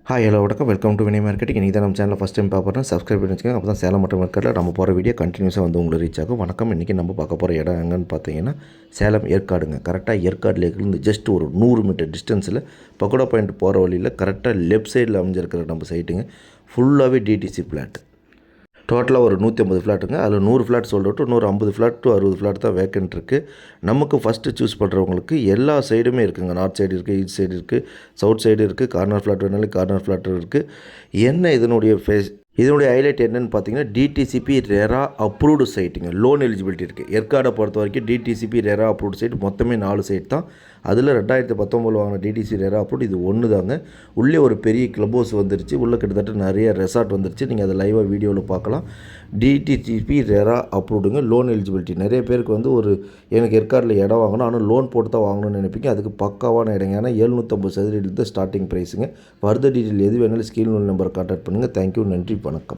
Hi hello வணக்கம், welcome to Vinay marketing. இன்றைக்கி தான் நம்ம சேனலில் ஃபஸ்ட் டைம் பார்க்குறேன். சப்ஸ்கிரைப் பண்ணி வச்சுக்கோங்க. அப்போ தான் சேலம் மற்றும் மார்க்கெட்டில் நம்ம போகிற வீடியோ கண்டினியூஸாக வந்து உங்களுக்கு ரீச் ஆகும். வணக்கம். இன்றைக்கி நம்ம பார்க்க போகிற இடம் எங்கன்னு பார்த்தீங்கன்னா சேலம் ஏற்காடுங்க. கரெக்டாக ஏற்காடு லேக்கிலேருந்து ஜஸ்ட் ஒரு 100 மீட்டர் டிஸ்டன்ஸில் பக்கோடா பாயிண்ட் போகிற வழியில் கரெக்டாக லெஃப்ட் சைடில் அமைஞ்சிருக்கிற நம்ம சைட்டுங்க. ஃபுல்லாகவே டிடிசி பிளாட். டோட்டலாக ஒரு 150 ஃப்ளாட்டுங்க. அதில் 100 flat sold out, 150 flat to 60 flat தான் வேக்கன்ட் இருக்குது. நமக்கு ஃபஸ்ட்டு சூஸ் பண்ணுறவங்களுக்கு எல்லா சைடுமே இருக்குதுங்க. நார்த் சைடு இருக்குது, ஈஸ்ட் சைடு இருக்குது, சவுத் சைடு இருக்குது, கார்னர் ஃப்ளாட் வேணாலும் கார்னர் ஃப்ளாட் இருக்குது. என்ன இதனுடைய ஹைலைட் என்னென்னு பார்த்தீங்கன்னா டிடிசிபி ரெரா அப்ரூவ்டு சைட்டுங்க. லோன் எலிஜிபிலிட்டி இருக்குது. ஏற்காடை பொறுத்த வரைக்கும் டிடிசிபி ரெரா அப்ரூவ்டு சைட் மொத்தமே 4 சைட் தான். அதில் 2019 வாங்கின டிடிசி ரெரா அப்ரூவ்டு இது ஒன்று தாங்க. உள்ளே ஒரு பெரிய கிளப் ஹவுஸ் வந்துருச்சு. உள்ளே கிட்டத்தட்ட நிறைய ரெசார்ட் வந்துருச்சு. நீங்கள் அதை லைவாக வீடியோவில் பார்க்கலாம். டிடிசிபி ரெரா அப்ரூவ்டுங்க. லோன் எலிஜிபிலிட்டி நிறைய பேருக்கு வந்து எனக்கு ஏற்காடில் இடம் வாங்கணும், ஆனால் லோன் போட்டு தான் வாங்கணும்னு நினைப்பீங்க. அதுக்கு பக்காவான இடங்க. ஏன்னா 750 சதுரடி தான் ஸ்டார்டிங் ப்ரைஸுங்க. ஃபர்தர் டீட்டெயில் எது வேணாலும் ஸ்க்ரீன் நம்பர் கான்டாக்ட் பண்ணுங்கள். தேங்க்யூ, நன்றி, வணக்கம்.